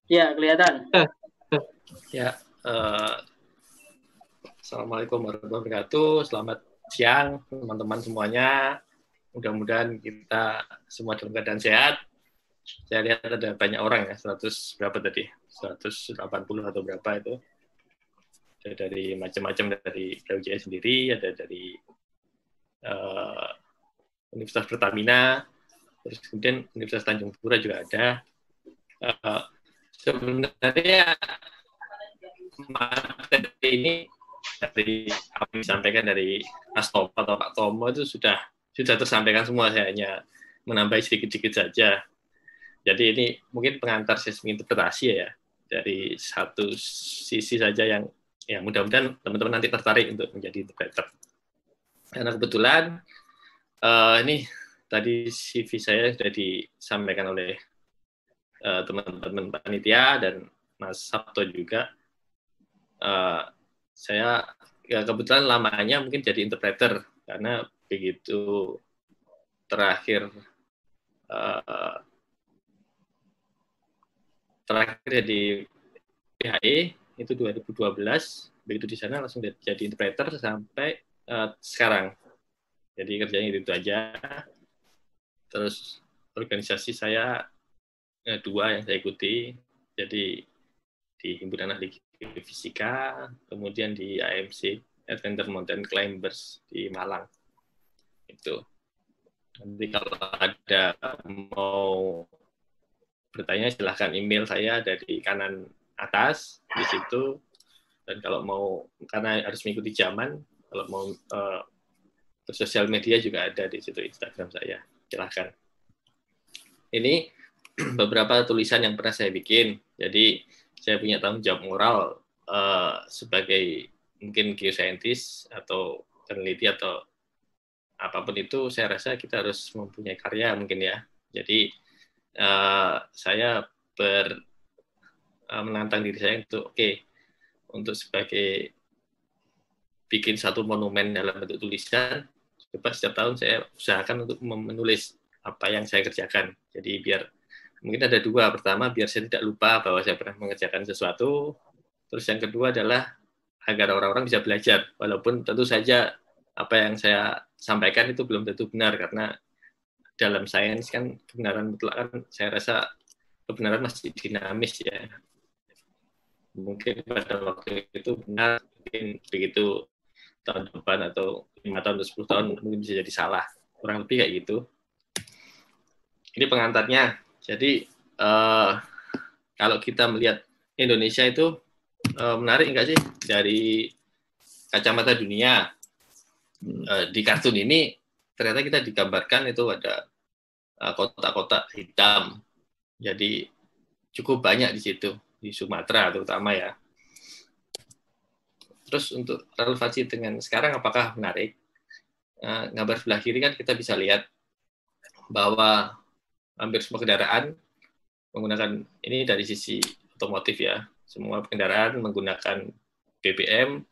Ya, kelihatan. Ya, Assalamualaikum warahmatullahi wabarakatuh. Selamat siang teman-teman semuanya. Mudah-mudahan kita semua dalam keadaan sehat. Saya lihat ada banyak orang ya, 100 berapa tadi? 180 atau berapa itu. Ada dari macam-macam, dari PUJI sendiri, ada dari Universitas Pertamina, terus kemudian Universitas Tanjung Pura juga ada. Sebenarnya materi ini dari apa yang disampaikan dari Mas Tomo atau Pak Tomo itu sudah tersampaikan semua. Saya hanya menambah sedikit-sedikit saja. Jadi ini mungkin pengantar sesi interpretasi ya, dari satu sisi saja yang mudah-mudahan teman-teman nanti tertarik untuk menjadi interpreter. Karena kebetulan ini tadi CV saya sudah disampaikan oleh teman-teman panitia dan Mas Sabto juga. Saya ya kebetulan lamanya mungkin jadi interpreter karena begitu terakhir di PHE itu 2012, begitu di sana langsung jadi interpreter sampai sekarang. Jadi kerjanya itu aja. Terus organisasi saya dua yang saya ikuti, jadi di Himpunan Ahli Fisika, kemudian di AMC, Adventure Mountain Climbers di Malang. Itu. Nanti kalau ada mau bertanya silahkan email saya dari kanan atas di situ. Dan kalau mau, karena harus mengikuti zaman, kalau mau sosial media juga ada di situ, Instagram saya. Silahkan. Ini beberapa tulisan yang pernah saya bikin. Jadi saya punya tanggung jawab moral sebagai mungkin geoscientist atau peneliti atau apapun itu, saya rasa kita harus mempunyai karya mungkin ya. Jadi saya menantang diri saya untuk untuk sebagai bikin satu monumen dalam bentuk tulisan. Coba setiap tahun saya usahakan untuk menulis apa yang saya kerjakan. Jadi biar mungkin ada dua. Pertama, biar saya tidak lupa bahwa saya pernah mengerjakan sesuatu. Terus yang kedua adalah agar orang-orang bisa belajar. Walaupun tentu saja apa yang saya sampaikan itu belum tentu benar, karena dalam sains kan kebenaran mutlak kan saya rasa kebenaran masih dinamis ya. Mungkin pada waktu itu benar, mungkin begitu tahun depan atau 5 tahun atau 10 tahun mungkin bisa jadi salah. Kurang lebih kayak gitu. Ini pengantarnya. Jadi kalau kita melihat Indonesia itu menarik enggak sih dari kacamata dunia? Di kartun ini ternyata kita digambarkan itu ada kotak-kotak hitam. Jadi cukup banyak di situ, di Sumatera terutama ya. Terus untuk relevansi dengan sekarang apakah menarik? Gambar sebelah kiri kan kita bisa lihat bahwa hampir semua kendaraan menggunakan, ini dari sisi otomotif ya, semua kendaraan menggunakan BBM.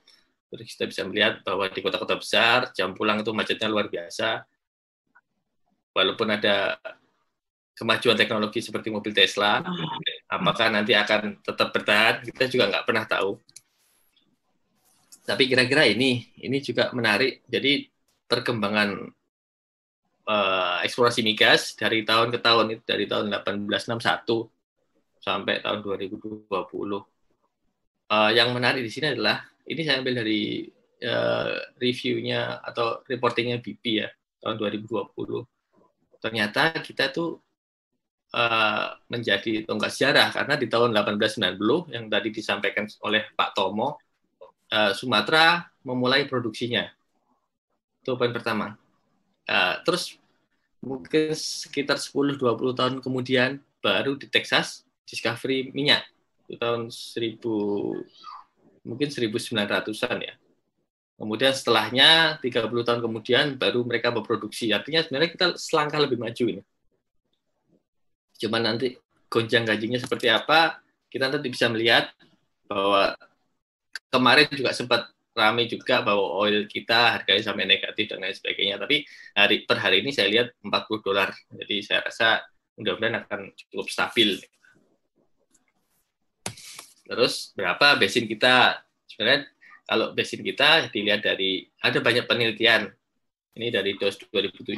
Terus kita bisa melihat bahwa di kota-kota besar jam pulang itu macetnya luar biasa. Walaupun ada kemajuan teknologi seperti mobil Tesla, apakah nanti akan tetap bertahan, kita juga nggak pernah tahu. Tapi kira-kira ini juga menarik. Jadi perkembangan eksplorasi migas dari tahun ke tahun, itu dari tahun 1861 sampai tahun 2020. Yang menarik di sini adalah, ini saya ambil dari reviewnya atau reportingnya BP ya, tahun 2020. Ternyata kita tuh menjadi tonggak sejarah, karena di tahun 1890 yang tadi disampaikan oleh Pak Tomo, Sumatera memulai produksinya. Itu poin pertama. Terus mungkin sekitar 10-20 tahun kemudian baru di Texas discovery minyak. Itu tahun 1900-an ya. Kemudian setelahnya 30 tahun kemudian baru mereka memproduksi. Artinya sebenarnya kita selangkah lebih maju ini. Cuma nanti gonjang-ganjingnya seperti apa, kita nanti bisa melihat bahwa kemarin juga sempat ramai juga bahwa oil kita harganya sampai negatif dan lain sebagainya. Tapi per hari ini saya lihat $40. Jadi saya rasa mudah-mudahan akan cukup stabil. Terus berapa bensin kita? Sebenarnya kalau bensin kita dilihat dari, ada banyak penelitian. Ini dari DOS 2007,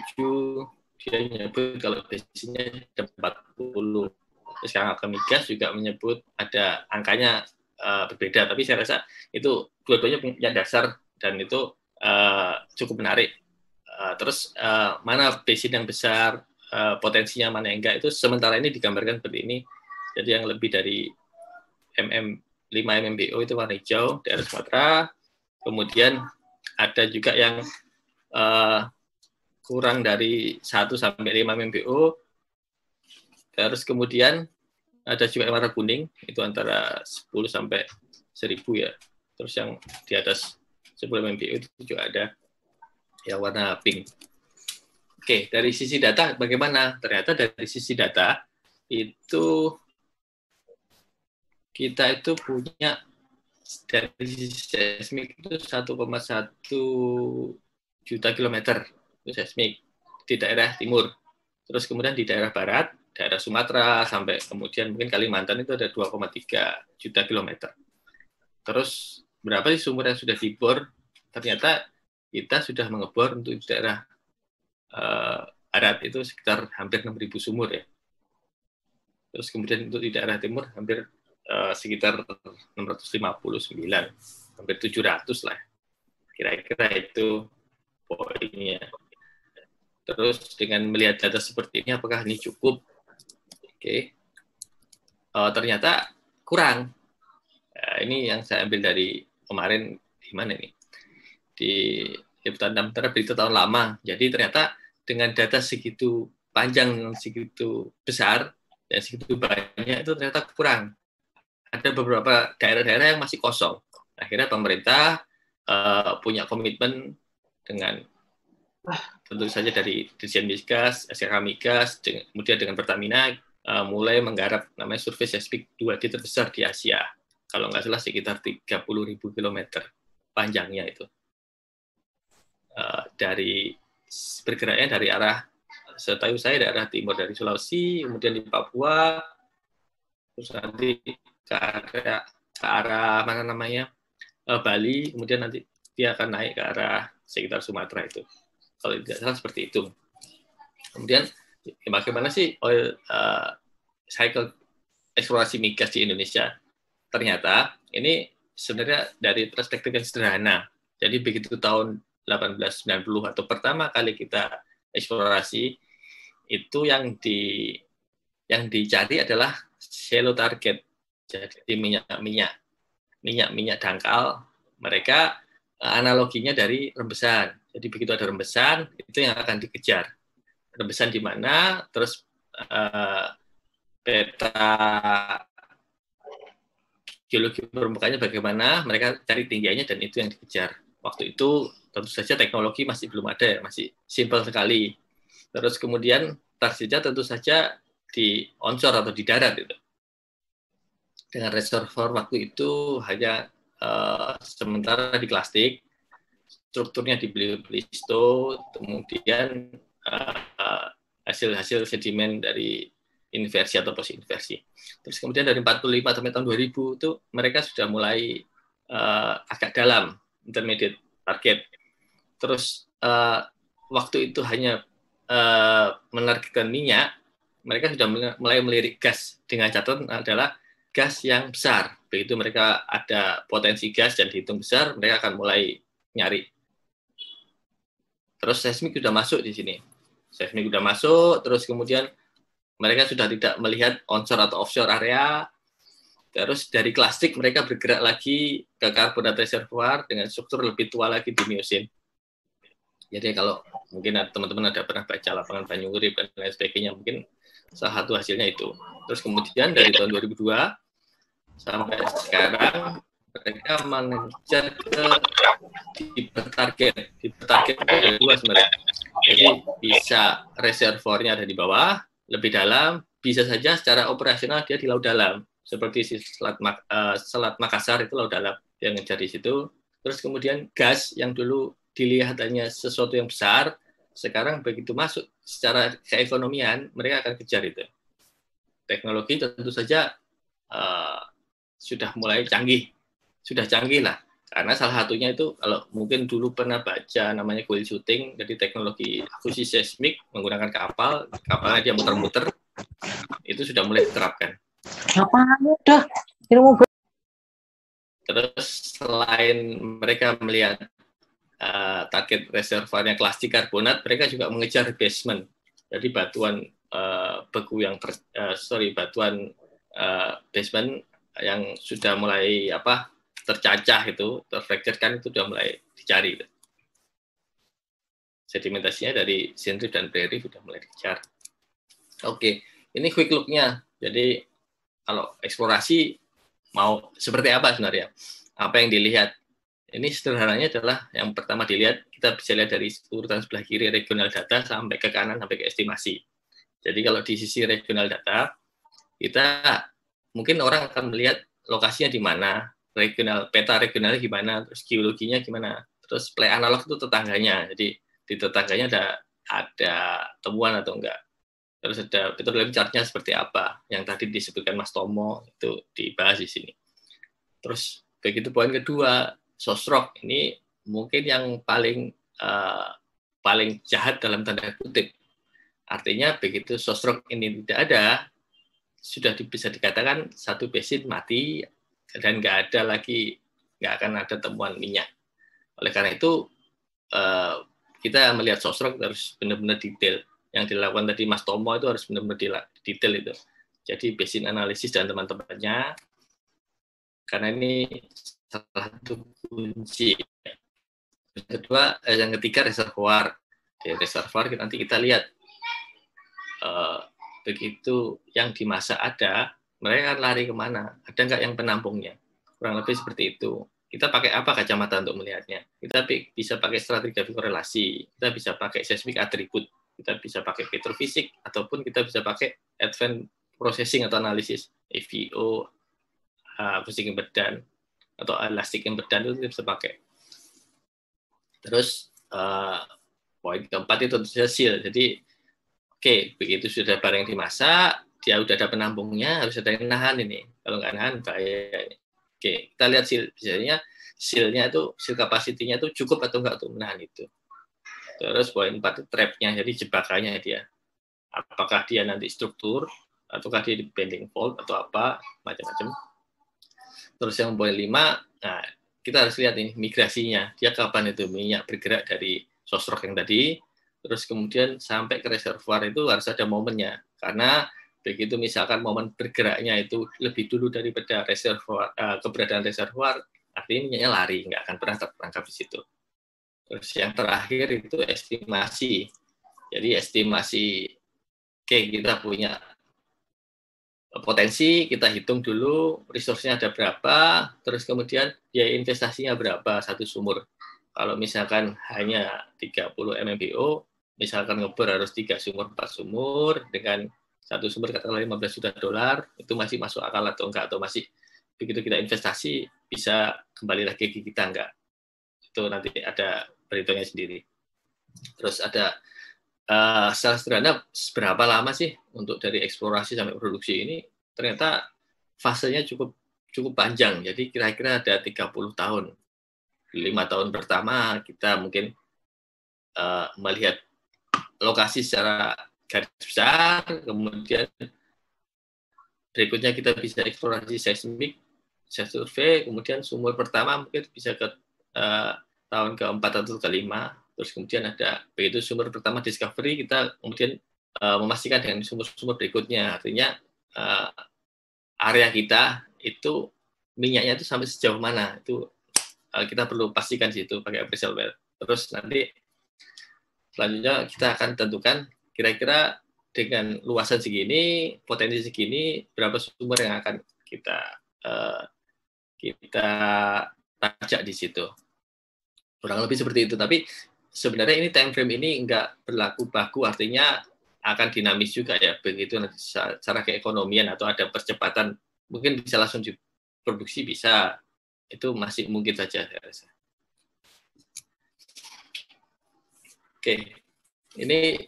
dia menyebut kalau bensinnya 40. Terus yang migas juga menyebut ada angkanya berbeda, tapi saya rasa itu dua-duanya punya dasar dan itu cukup menarik. Terus mana bensin yang besar, potensinya mana yang enggak, itu sementara ini digambarkan seperti ini. Jadi yang lebih dari 5 MMBO itu warna hijau daerah Sumatera. Kemudian ada juga yang kurang dari 1 sampai 5 MMBO. Terus kemudian ada juga yang warna kuning, itu antara 10 sampai 1000 ya. Terus yang di atas 10 MMBO itu juga ada yang warna pink. Oke, dari sisi data bagaimana? Ternyata dari sisi data itu kita itu punya dari sisi seismik itu 1,1 juta kilometer itu seismik di daerah timur. Terus kemudian di daerah barat, daerah Sumatera sampai kemudian mungkin Kalimantan itu ada 2,3 juta kilometer. Terus berapa sih sumur yang sudah dibor? Ternyata kita sudah mengebor untuk daerah barat itu sekitar hampir 6.000 sumur ya. Terus kemudian untuk di daerah timur hampir sekitar 659, hampir 700 lah. Kira-kira itu poinnya. Terus dengan melihat data seperti ini, apakah ini cukup? Oke. Ternyata kurang. Ini yang saya ambil dari kemarin, di mana nih? Di Liputan 6 berita tahun lama. Jadi ternyata dengan data segitu panjang, segitu besar, dan segitu banyak, itu ternyata kurang. Ada beberapa daerah-daerah yang masih kosong. Akhirnya pemerintah punya komitmen dengan tentu saja dari Dirjen Migas, SKK Migas, kemudian dengan Pertamina mulai menggarap namanya survei seismik 2D terbesar di Asia. Kalau nggak salah sekitar 30.000 kilometer panjangnya itu. Dari bergeraknya dari arah, setahu saya daerah timur dari Sulawesi, kemudian di Papua, terus nanti ke arah mana namanya Bali, kemudian nanti dia akan naik ke arah sekitar Sumatera itu. Kalau tidak salah seperti itu. Kemudian bagaimana sih oil cycle eksplorasi migas di Indonesia? Ternyata ini sebenarnya dari perspektif yang sederhana. Jadi begitu tahun 1890 atau pertama kali kita eksplorasi, itu yang dicari adalah shallow target. Jadi minyak dangkal. Mereka analoginya dari rembesan. Jadi begitu ada rembesan, itu yang akan dikejar. Rembesan di mana, terus peta geologi permukaannya bagaimana, mereka cari tinggiannya dan itu yang dikejar. Waktu itu tentu saja teknologi masih belum ada, masih simpel sekali. Terus kemudian targetnya tentu saja di onshore atau di darat itu. Dengan reservoir waktu itu hanya sementara di plastik, strukturnya di Belisto, kemudian hasil sedimen dari inversi atau post inversi. Terus kemudian dari 45 sampai tahun 2000 itu mereka sudah mulai agak dalam, intermediate target. Terus waktu itu hanya menargetkan minyak, mereka sudah mulai melirik gas dengan catatan adalah gas yang besar. Begitu mereka ada potensi gas dan dihitung besar, mereka akan mulai nyari. Terus seismik sudah masuk di sini. Seismik sudah masuk, terus kemudian mereka sudah tidak melihat onshore atau offshore area. Terus dari klasik mereka bergerak lagi ke karbonat reservoir dengan struktur lebih tua lagi di Miocene. Jadi kalau mungkin teman-teman ada pernah baca lapangan Banyu Urip dan lain sebagainya, mungkin salah satu hasilnya itu. Terus kemudian dari tahun 2002 sampai sekarang mereka mengejar ke target. Target itu ada dua sebenarnya. Jadi bisa reservoirnya ada di bawah, lebih dalam, bisa saja secara operasional dia di laut dalam. Seperti Selat Makassar itu laut dalam, yang ngejar di situ. Terus kemudian gas yang dulu dilihat hanya sesuatu yang besar, sekarang begitu masuk secara keekonomian, mereka akan kejar itu. Teknologi tentu saja sudah mulai canggih, lah. Karena salah satunya itu kalau mungkin dulu pernah baca namanya coil shooting, jadi teknologi akuisisi seismik menggunakan kapalnya dia muter-muter, itu sudah mulai diterapkan. Udah ilmu. Terus selain mereka melihat target reservoirnya kelas C karbonat, mereka juga mengejar basement. Jadi batuan beku yang batuan basement yang sudah mulai tercacah itu, terfrakturkan itu sudah mulai dicari. Sedimentasinya dari Sindrif dan Prairie sudah mulai dicari. Oke, ini quick look-nya. Jadi kalau eksplorasi mau seperti apa sebenarnya? Apa yang dilihat? Ini sederhananya adalah yang pertama dilihat, kita bisa lihat dari urutan sebelah kiri regional data sampai ke kanan sampai ke estimasi. Jadi kalau di sisi regional data, kita mungkin orang akan melihat lokasinya di mana, peta regionalnya gimana, terus geologinya gimana, terus play analog itu tetangganya. Jadi di tetangganya ada temuan atau enggak. Terus ada petroleum chart-nya seperti apa, yang tadi disebutkan Mas Tomo itu dibahas di sini. Terus begitu poin kedua, source rock ini mungkin yang paling jahat dalam tanda kutip. Artinya begitu source rock ini tidak ada, sudah bisa dikatakan satu basin mati dan nggak akan ada temuan minyak. Oleh karena itu kita melihat source rock harus benar-benar detail. Yang dilakukan tadi Mas Tomo itu harus benar-benar detail itu. Jadi basin analisis dan teman-temannya, karena ini salah satu kunci. Yang ketiga reservoir. Di reservoir nanti kita lihat begitu yang di masa ada, mereka lari kemana? Ada nggak yang penampungnya? Kurang lebih seperti itu. Kita pakai apa kacamata untuk melihatnya? Kita bisa pakai stratigrafi korelasi, kita bisa pakai seismic attribute, kita bisa pakai petrofisik, ataupun kita bisa pakai advanced processing atau analisis, EVO, acoustic impedan, atau elastic impedan itu kita bisa pakai. Terus poin keempat itu tentu saja seal. Jadi begitu sudah barang yang dimasak, dia udah ada penampungnya, harus ada yang nahan ini. Kalau nggak nahan, bahaya. Kita lihat seal. Biasanya seal-nya itu, seal capacity-nya itu cukup atau nggak untuk menahan itu. Terus poin 4 itu trap-nya, jadi jebakannya dia. Apakah dia nanti struktur, ataukah dia di bending fault, atau apa, macam-macam. Terus yang poin 5, nah, kita harus lihat ini migrasinya. Dia kapan itu minyak bergerak dari source rock yang tadi, terus kemudian sampai ke reservoir itu harus ada momennya. Karena begitu misalkan momen bergeraknya itu lebih dulu daripada reservoir, keberadaan reservoir, artinya minyaknya lari, nggak akan pernah terperangkap di situ. Terus yang terakhir itu estimasi. Jadi estimasi, kita punya potensi, kita hitung dulu resource-nya ada berapa, terus kemudian biaya investasinya berapa satu sumur. Kalau misalkan hanya 30 MMBO, misalkan ngebor harus 3 sumur, 4 sumur, dengan satu sumber katakanlah $15 juta, itu masih masuk akal atau enggak, atau masih begitu kita investasi bisa kembali lagi ke kita enggak. Itu nanti ada perhitungannya sendiri. Terus ada secara sederhana berapa lama sih untuk dari eksplorasi sampai produksi ini? Ternyata fasenya cukup panjang. Jadi kira-kira ada 30 tahun. 5 tahun pertama kita mungkin melihat lokasi secara garis besar, kemudian berikutnya kita bisa eksplorasi seismik, survei, kemudian sumur pertama mungkin bisa ke tahun ke-4 atau ke-5, terus kemudian ada begitu sumber pertama discovery, kita kemudian memastikan dengan sumber-sumber berikutnya, artinya area kita itu minyaknya itu sampai sejauh mana, itu kita perlu pastikan di situ pakai appraisal well. Terus nanti selanjutnya kita akan tentukan kira-kira dengan luasan segini, potensi segini, berapa sumber yang akan kita tajak di situ. Kurang lebih seperti itu. Tapi sebenarnya ini time frame ini nggak berlaku baku, artinya akan dinamis juga ya. Begitu nanti secara keekonomian atau ada percepatan, mungkin bisa langsung diproduksi, bisa. Itu masih mungkin saja, saya rasa. Oke, ini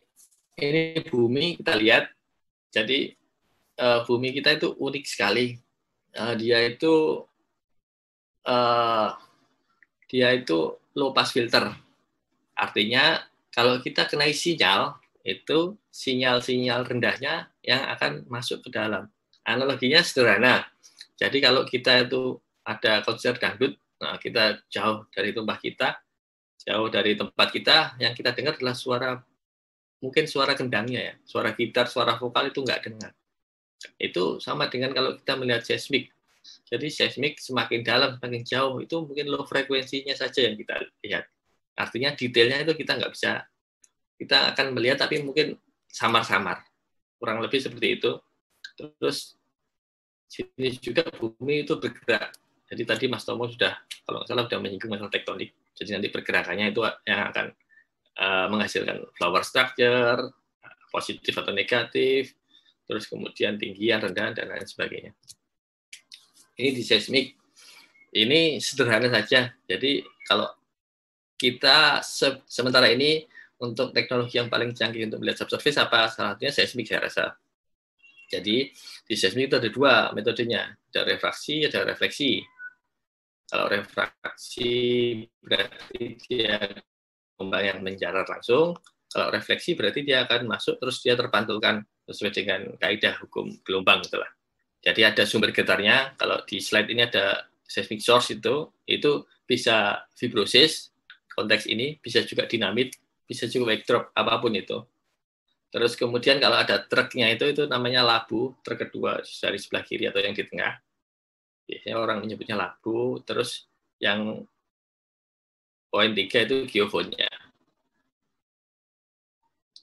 bumi kita lihat. Jadi bumi kita itu unik sekali. uh, dia itu low pass filter. Artinya kalau kita kenai sinyal, itu sinyal-sinyal rendahnya yang akan masuk ke dalam. Analoginya sederhana. Jadi kalau kita itu ada konser dangdut, nah kita jauh dari tempat kita, jauh dari tempat kita, yang kita dengar adalah mungkin suara kendangnya ya, suara gitar, suara vokal itu nggak dengar. Itu sama dengan kalau kita melihat seismik. Jadi seismik semakin dalam, semakin jauh, itu mungkin low frekuensinya saja yang kita lihat. Artinya detailnya itu kita nggak bisa, kita akan melihat tapi mungkin samar-samar, kurang lebih seperti itu. Terus sini juga bumi itu bergerak. Jadi tadi Mas Tomo sudah, kalau nggak salah, sudah menyinggung masalah tektonik. Jadi nanti pergerakannya itu yang akan menghasilkan flower structure, positif atau negatif, terus kemudian tinggian, rendahan, dan lain sebagainya. Ini di seismik. Ini sederhana saja. Jadi kalau kita sementara ini untuk teknologi yang paling canggih untuk melihat subsurface apa salah satunya seismik saya rasa. Jadi di seismik itu ada dua metodenya, ada refraksi, ada refleksi. Kalau refraksi berarti dia gelombang yang menjalar langsung. Kalau refleksi berarti dia akan masuk terus dia terpantulkan sesuai dengan kaidah hukum gelombang itulah. Jadi ada sumber getarnya. Kalau di slide ini ada seismic source itu bisa fibrosis konteks ini, bisa juga dinamit, bisa juga wave drop, apapun itu. Terus kemudian kalau ada truknya itu namanya labu, truk kedua dari sebelah kiri atau yang di tengah. Biasanya orang menyebutnya labu. Terus yang poin 3 itu geofonnya.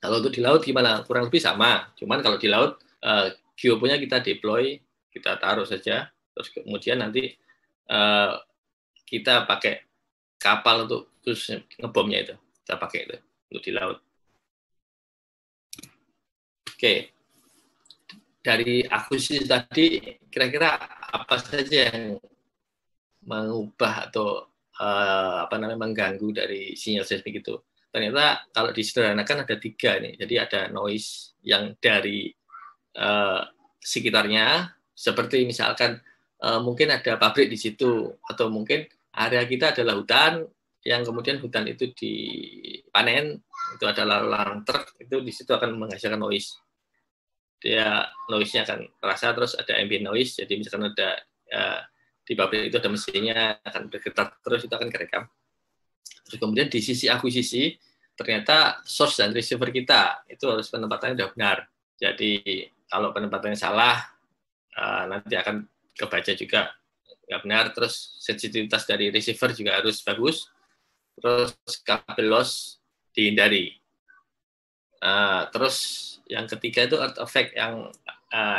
Kalau untuk di laut gimana? Kurang lebih sama. Cuman kalau di laut geofonnya kita deploy, kita taruh saja. Terus kemudian nanti kita pakai kapal untuk terus ngebomnya itu. Kita pakai itu untuk di laut. Oke. Dari akuisisi tadi, kira-kira apa saja yang mengubah atau mengganggu dari sinyal seismik itu? Ternyata kalau disederhanakan ada 3 nih. Jadi ada noise yang dari sekitarnya, seperti misalkan mungkin ada pabrik di situ, atau mungkin area kita adalah hutan, yang kemudian hutan itu dipanen, itu adalah lalang truk, itu di situ akan menghasilkan noise. Dia noise-nya akan terasa, terus ada ambient noise, jadi misalkan ada di pabrik itu ada mesinnya akan bergetar terus, itu akan kerekam. Terus kemudian di sisi akuisisi, ternyata source dan receiver kita itu harus penempatannya sudah benar. Jadi kalau penempatannya salah, nanti akan kebaca juga nggak benar. Terus sensitivitas dari receiver juga harus bagus. Terus kabel loss dihindari. Terus yang ketiga itu earth effect, yang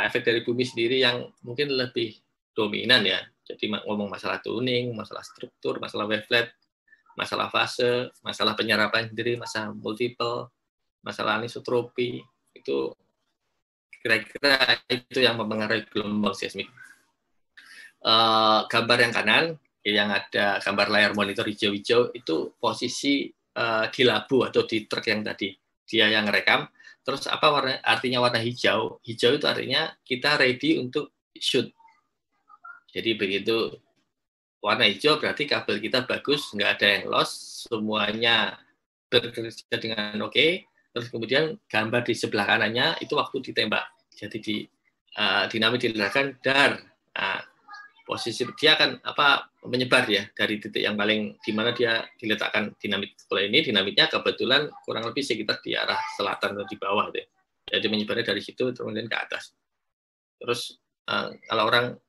efek dari bumi sendiri yang mungkin lebih dominan ya. Jadi ngomong masalah tuning, masalah struktur, masalah wavelet, masalah fase, masalah penyerapan sendiri, masalah multiple, masalah anisotropi, itu kira-kira itu yang mempengaruhi gelombang seismik. Gambar yang kanan, yang ada gambar layar monitor hijau-hijau, itu posisi di labu atau di truk yang tadi. Dia yang rekam. Terus apa artinya warna hijau? Hijau itu artinya kita ready untuk shoot. Jadi begitu warna hijau berarti kabel kita bagus, nggak ada yang loss, semuanya bekerja dengan oke. Terus kemudian gambar di sebelah kanannya itu waktu ditembak. Jadi dinamit diletakkan dar. Posisi dia akan menyebar ya dari titik yang paling di mana dia diletakkan dinamit. Kalau ini dinamitnya kebetulan kurang lebih sekitar di arah selatan atau di bawah deh. Jadi menyebarnya dari situ kemudian ke atas. Terus kalau orang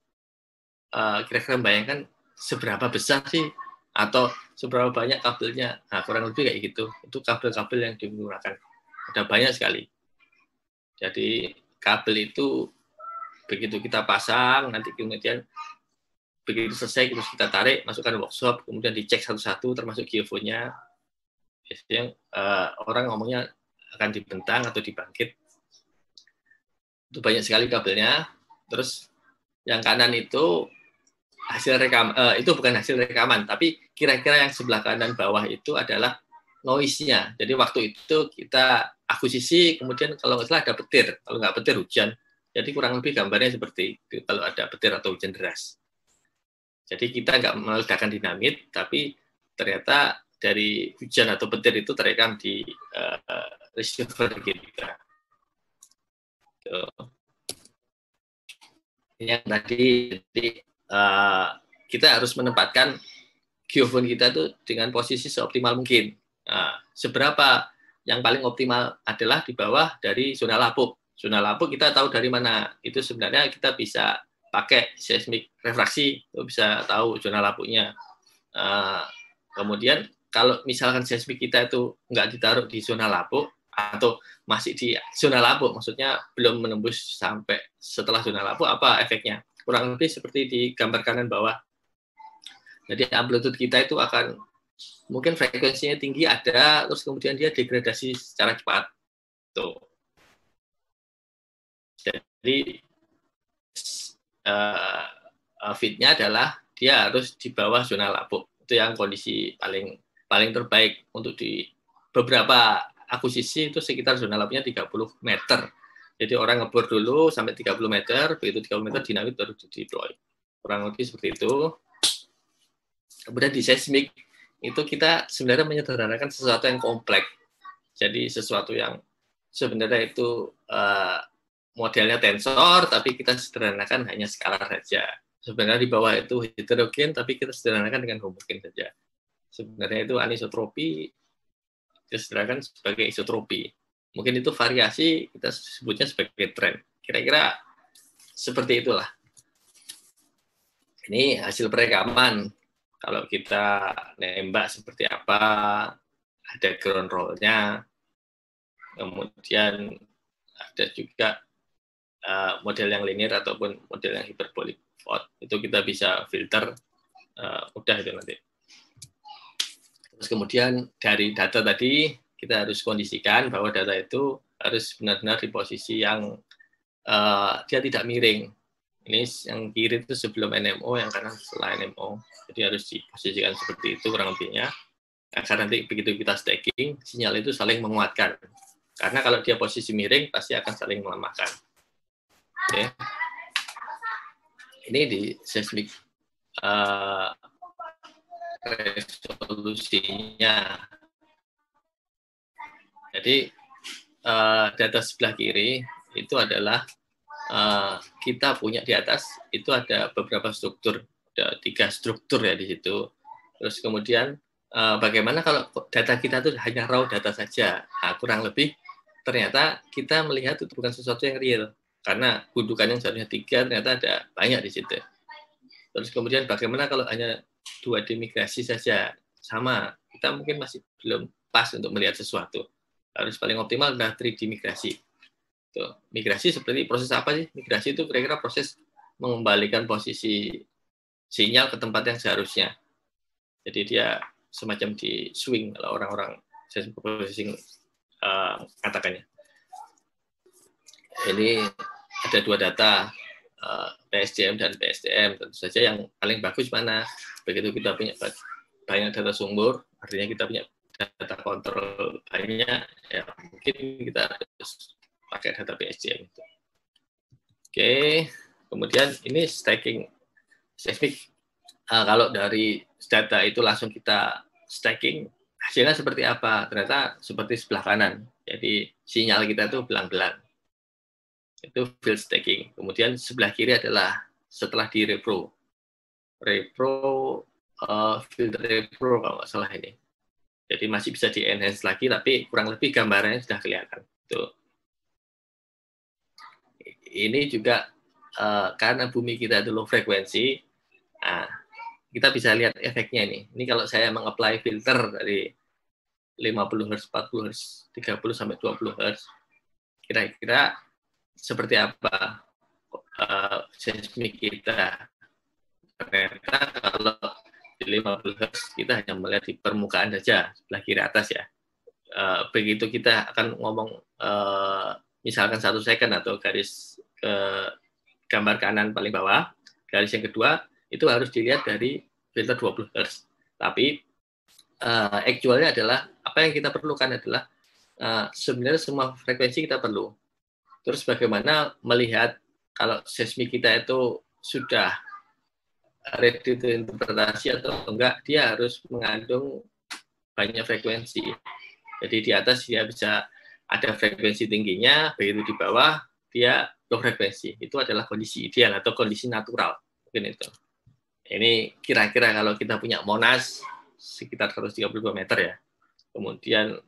kira-kira bayangkan seberapa besar sih atau seberapa banyak kabelnya? Nah, kurang lebih kayak gitu. Itu kabel-kabel yang digunakan. Ada banyak sekali. Jadi kabel itu begitu kita pasang, nanti kemudian begitu selesai terus kita tarik, masukkan workshop, kemudian dicek satu-satu termasuk geofonnya. Biasanya orang ngomongnya akan dibentang atau dibangkit. Itu banyak sekali kabelnya. Terus yang kanan itu hasil rekam, itu bukan hasil rekaman, tapi kira-kira yang sebelah kanan bawah itu adalah noise-nya. Jadi waktu itu kita akuisisi, kemudian kalau nggak salah ada petir, kalau nggak petir hujan. Jadi kurang lebih gambarnya seperti itu kalau ada petir atau hujan deras. Jadi kita nggak meledakkan dinamit, tapi ternyata dari hujan atau petir itu terekam di receiver kita. Yang tadi, jadi kita harus menempatkan geofone kita itu dengan posisi seoptimal mungkin. Nah, seberapa yang paling optimal adalah di bawah dari zona lapuk. Zona lapuk kita tahu dari mana. Itu sebenarnya kita bisa pakai seismic refraksi, itu bisa tahu zona lapuknya. Kemudian kalau misalkan seismik kita itu nggak ditaruh di zona lapuk, atau masih di zona lapuk, maksudnya belum menembus sampai setelah zona lapuk, apa efeknya? Kurang lebih seperti di gambar kanan bawah. Jadi amplitude kita itu akan mungkin frekuensinya tinggi ada, terus kemudian dia degradasi secara cepat. Tuh. Jadi fitnya adalah dia harus di bawah zona lapuk. Itu yang kondisi paling terbaik untuk di beberapa akuisisi itu sekitar zona lapuknya 30 meter. Jadi orang ngebor dulu sampai 30 meter, begitu 30 meter dinamit baru di-deploy. Kurang lebih seperti itu. Kemudian di seismik itu kita sebenarnya menyederhanakan sesuatu yang kompleks. Jadi sesuatu yang sebenarnya itu modelnya tensor, tapi kita sederhanakan hanya skalar saja. Sebenarnya di bawah itu heterogen, tapi kita sederhanakan dengan homogen saja. Sebenarnya itu anisotropi, kita sederhanakan sebagai isotropi. Mungkin itu variasi, kita sebutnya sebagai tren. Kira-kira seperti itulah. Ini hasil perekaman. Kalau kita nembak seperti apa, ada ground roll-nya, kemudian ada juga model yang linear ataupun model yang hyperbolic fault. Itu kita bisa filter, mudah itu nanti. Terus kemudian dari data tadi, kita harus kondisikan bahwa data itu harus benar-benar di posisi yang dia tidak miring. Ini yang kiri itu sebelum NMO, yang kanan setelah NMO. Jadi harus diposisikan seperti itu kurang lebihnya. Agar nanti begitu kita stacking, sinyal itu saling menguatkan. Karena kalau dia posisi miring, pasti akan saling melemahkan. Oke. Ini di seismic resolusinya. Jadi data sebelah kiri itu adalah kita punya di atas itu ada beberapa struktur, ada 3 struktur ya di situ. Terus kemudian bagaimana kalau data kita itu hanya raw data saja? Nah, kurang lebih ternyata kita melihat itu bukan sesuatu yang real karena gundukan yang seharusnya 3 ternyata ada banyak di situ. Terus kemudian bagaimana kalau hanya 2D migrasi saja? Sama, kita mungkin masih belum pas untuk melihat sesuatu. Harus paling optimal adalah 3D migrasi. Tuh. Migrasi seperti proses apa sih? Migrasi itu kira-kira proses mengembalikan posisi sinyal ke tempat yang seharusnya. Jadi dia semacam di swing kalau orang-orang seismic processing katakannya. Ini ada 2 data, PSDM dan PSDM. Tentu saja yang paling bagus mana? Begitu kita punya banyak data sumber, artinya kita punya data kontrol banyak, ya mungkin kita harus pakai data PSDM itu. Oke, kemudian ini stacking seismic. Kalau dari data itu langsung kita stacking, hasilnya seperti apa? Ternyata seperti sebelah kanan. Jadi sinyal kita itu belang-belang. Itu field stacking. Kemudian sebelah kiri adalah setelah di repro. Field repro kalau nggak salah ini. Jadi masih bisa di enhance lagi, tapi kurang lebih gambarannya sudah kelihatan. Tuh. Ini juga karena bumi kita itu low frekuensi, kita bisa lihat efeknya ini. Ini kalau saya meng-apply filter dari 50 Hz, 40 Hz, 30 sampai 20 Hz, kira-kira seperti apa seismik kita. Ternyata kalau di 50 Hz kita hanya melihat di permukaan saja, sebelah kiri atas ya. Begitu kita akan ngomong misalkan 1 second atau garis ke gambar kanan paling bawah, garis yang kedua itu harus dilihat dari filter 20 Hz. Tapi actualnya adalah apa yang kita perlukan adalah sebenarnya semua frekuensi kita perlu. Terus bagaimana melihat kalau seismik kita itu sudah ready to interpretasi atau enggak, dia harus mengandung banyak frekuensi. Jadi di atas dia bisa ada frekuensi tingginya, begitu di bawah dia low frekuensi. Itu adalah kondisi ideal atau kondisi natural. Mungkin itu. Ini kira-kira kalau kita punya Monas sekitar 132 meter ya. Kemudian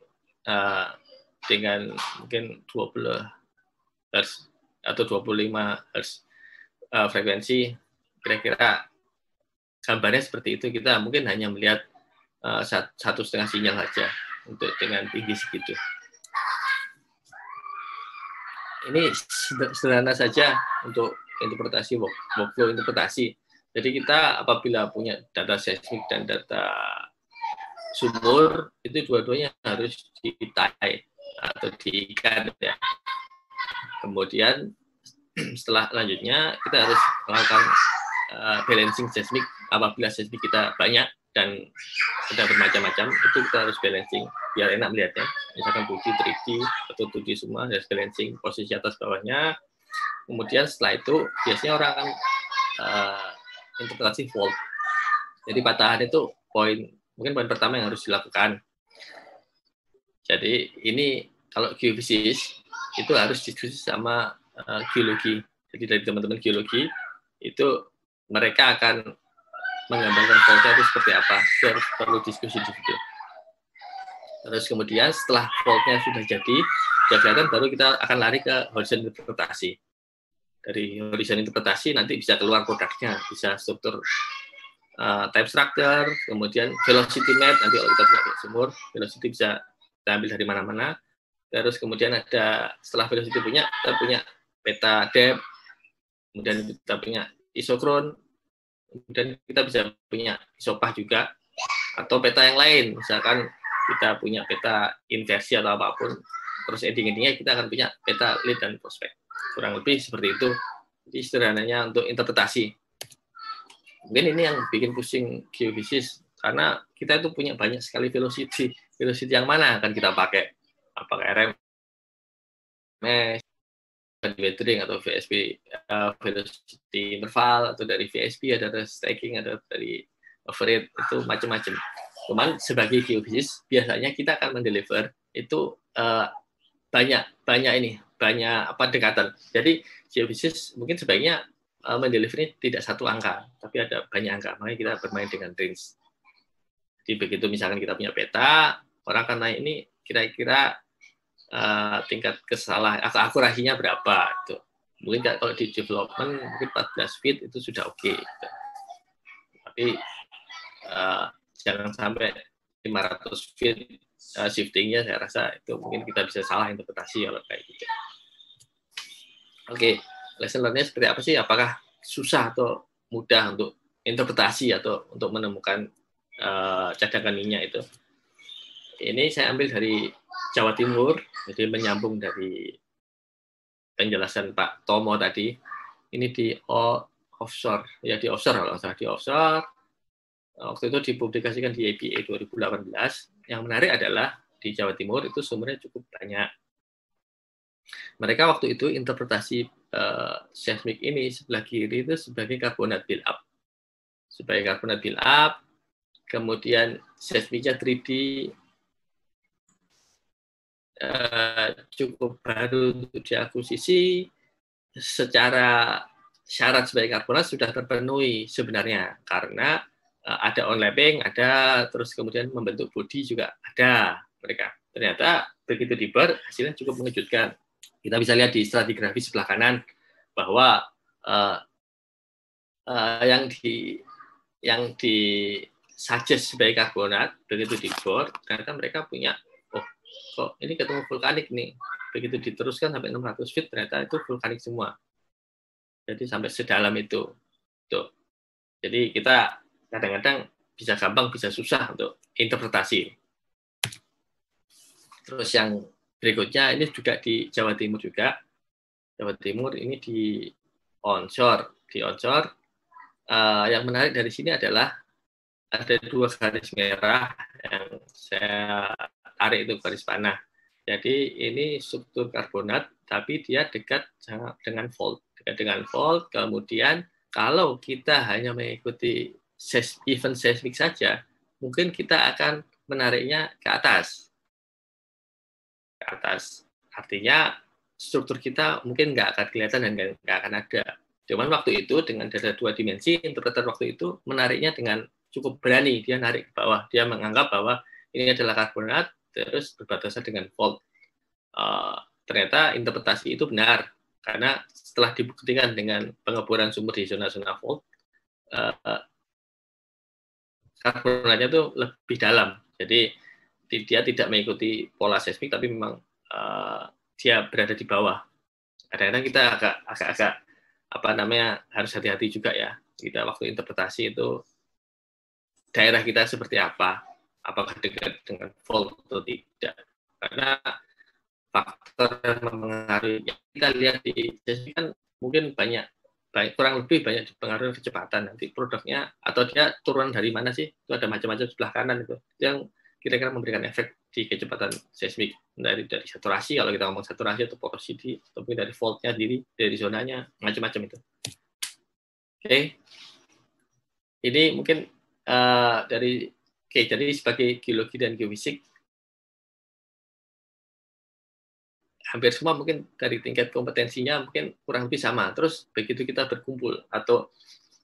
dengan mungkin 20 Hz atau 25 Hz frekuensi, kira-kira gambarnya seperti itu. Kita mungkin hanya melihat 1,5 sinyal saja untuk dengan tinggi segitu. Ini sederhana saja untuk interpretasi, workflow interpretasi. Jadi kita apabila punya data seismik dan data sumur, itu dua-duanya harus di-tie atau diikat ya. Kemudian setelah lanjutnya kita harus melakukan balancing seismik. Apabila seismik kita banyak dan sudah bermacam-macam, itu kita harus balancing biar enak melihatnya. Misalkan 2D, 3D atau 2D semua harus balancing posisi atas bawahnya. Kemudian setelah itu biasanya orang akan interpretasi fault. Jadi patahan itu mungkin poin pertama yang harus dilakukan. Jadi ini kalau geofisis itu harus diskusi sama geologi. Jadi dari teman-teman geologi itu mereka akan menggambarkan faultnya itu seperti apa. Itu harus perlu diskusi di situ. Terus kemudian setelah faultnya sudah jadi, sudah kelihatan, baru kita akan lari ke horizon interpretasi. Dari horizon interpretasi nanti bisa keluar produknya, bisa struktur type structure, kemudian velocity map, nanti kalau kita punya sumur, velocity bisa kita ambil dari mana-mana. Terus kemudian ada, setelah velocity kita punya peta depth, kemudian kita punya isokron, kemudian kita bisa punya isopah juga, atau peta yang lain, misalkan kita punya peta inversi atau apapun, terus ending-endingnya kita akan punya peta lead dan prospek. Kurang lebih seperti itu. Jadi sederhananya untuk interpretasi. Mungkin ini yang bikin pusing geofisis, karena kita itu punya banyak sekali velocity. Velocity yang mana akan kita pakai? Apakah RMS, weathering atau VSP, velocity interval, atau dari VSP, ada dari stacking, ada dari overrate, itu macam-macam. Cuman sebagai geofisis biasanya kita akan mendeliver itu banyak pendekatan. Jadi geofisis mungkin sebaiknya mendeliver tidak satu angka, tapi ada banyak angka. Makanya kita bermain dengan range. Jadi begitu misalkan kita punya peta, orang akan naik ini kira-kira tingkat kesalahan atau akurasinya berapa itu. Mungkin kalau di development mungkin 14 feet itu sudah oke. Gitu. Tapi jangan sampai 500 feet shiftingnya, saya rasa itu mungkin kita bisa salah interpretasi kalau kayak gitu. Oke, lesson learn-nya seperti apa sih? Apakah susah atau mudah untuk interpretasi atau untuk menemukan cadangan minyak itu? Ini saya ambil dari Jawa Timur, jadi menyambung dari penjelasan Pak Tomo tadi. Ini di offshore, ya di offshore kalau salah, di offshore. Waktu itu dipublikasikan di APA 2018. Yang menarik adalah di Jawa Timur itu sumbernya cukup banyak. Mereka waktu itu interpretasi seismik ini sebelah kiri itu sebagai karbonat build up. Sebagai karbonat build up, kemudian seismiknya 3D cukup baru untuk diakuisisi, secara syarat sebagai karbonat sudah terpenuhi sebenarnya, karena ada onlapping, ada, terus kemudian membentuk bodi juga ada mereka. Ternyata begitu diber, hasilnya cukup mengejutkan. Kita bisa lihat di stratigrafi sebelah kanan bahwa yang di suggest sebagai karbonat begitu dibor, ternyata mereka punya, oh kok ini ketemu vulkanik nih. Begitu diteruskan sampai 600 feet, ternyata itu vulkanik semua. Jadi sampai sedalam itu. Tuh. Jadi kita kadang-kadang bisa gampang, bisa susah untuk interpretasi. Terus yang berikutnya ini juga di Jawa Timur juga. Jawa Timur ini di onshore. Di onshore, yang menarik dari sini adalah ada 2 garis merah yang saya tarik, itu garis panah. Jadi ini struktur karbonat, tapi dia dekat dengan fault. Dekat dengan fault, kemudian kalau kita hanya mengikuti event seismik saja, mungkin kita akan menariknya ke atas. Ke atas. Artinya struktur kita mungkin nggak akan kelihatan dan nggak akan ada. Cuman waktu itu dengan data 2 dimensi, interpreter waktu itu menariknya dengan cukup berani. Dia narik ke bawah. Dia menganggap bahwa ini adalah karbonat, terus berbatasan dengan fault. Ternyata interpretasi itu benar. Karena setelah dibuktikan dengan pengeboran sumur di zona-zona fault, karbonatnya itu lebih dalam. Jadi dia tidak mengikuti pola seismik, tapi memang dia berada di bawah. Kadang-kadang kita agak harus hati-hati juga ya. Kita waktu interpretasi itu daerah kita seperti apa, apakah dekat dengan fault atau tidak. Karena faktor yang mempengaruhi kita lihat di seismik kan mungkin kurang lebih banyak dipengaruhi kecepatan. Nanti produknya atau dia turun dari mana sih? Itu ada macam-macam sebelah kanan itu. Yang kira-kira memberikan efek di kecepatan seismik dari saturasi, kalau kita ngomong saturasi atau porosity, atau dari faultnya dari zonanya, macam-macam itu. Oke. Ini mungkin jadi sebagai geologi dan geofisik hampir semua mungkin dari tingkat kompetensinya mungkin kurang lebih sama. Terus begitu kita berkumpul atau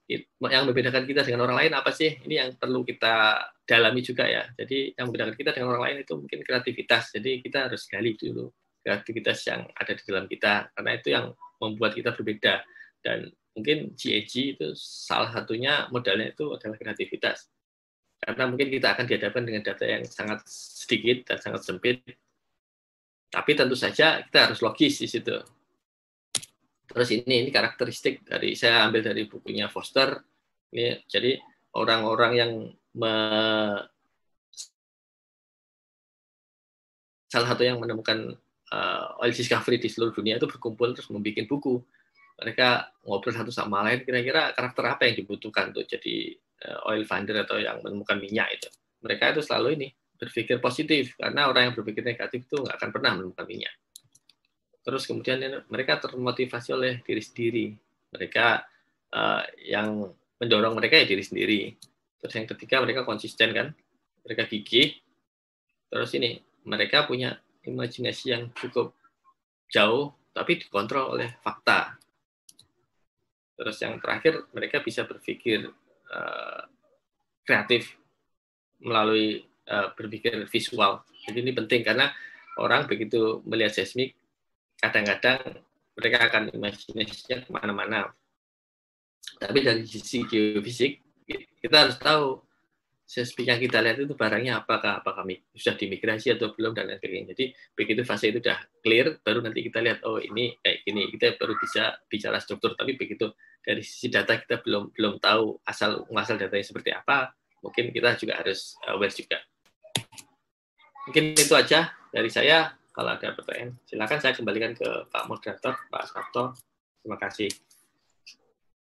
yang membedakan kita dengan orang lain apa sih? Ini yang perlu kita dalami juga ya. Jadi yang membedakan kita dengan orang lain itu mungkin kreativitas. Jadi kita harus gali dulu kreativitas yang ada di dalam kita, karena itu yang membuat kita berbeda. Dan mungkin GAG itu salah satunya modalnya itu adalah kreativitas. Karena mungkin kita akan dihadapkan dengan data yang sangat sedikit dan sangat sempit. Tapi tentu saja kita harus logis di situ. Terus ini karakteristik saya ambil dari bukunya Foster. Ini jadi orang-orang yang salah satu yang menemukan oil discovery di seluruh dunia itu berkumpul terus membuat buku. Mereka ngobrol satu sama lain, kira-kira karakter apa yang dibutuhkan untuk jadi oil finder atau yang menemukan minyak itu. Mereka itu selalu ini berpikir positif, karena orang yang berpikir negatif itu nggak akan pernah menemukan minyak. Terus kemudian mereka termotivasi oleh diri sendiri. Mereka yang mendorong mereka ya diri sendiri. Terus yang ketiga mereka konsisten kan, mereka gigih. Terus ini mereka punya imajinasi yang cukup jauh, tapi dikontrol oleh fakta. Terus yang terakhir mereka bisa berpikir kreatif melalui berpikir visual. Jadi ini penting karena orang begitu melihat seismik, kadang-kadang mereka akan imajinasinya kemana-mana. Tapi dari sisi geofisik, kita harus tahu seismik yang kita lihat itu barangnya apakah sudah dimigrasi atau belum dan lain sebagainya. Jadi begitu fase itu sudah clear, baru nanti kita lihat oh ini kayak gini, kita baru bisa bicara struktur. Tapi begitu dari sisi data kita belum tahu asal datanya seperti apa, mungkin kita juga harus aware juga. Mungkin itu aja dari saya. Kalau ada pertanyaan, silakan saya kembalikan ke Pak Moderator, Pak Sabto. Terima kasih.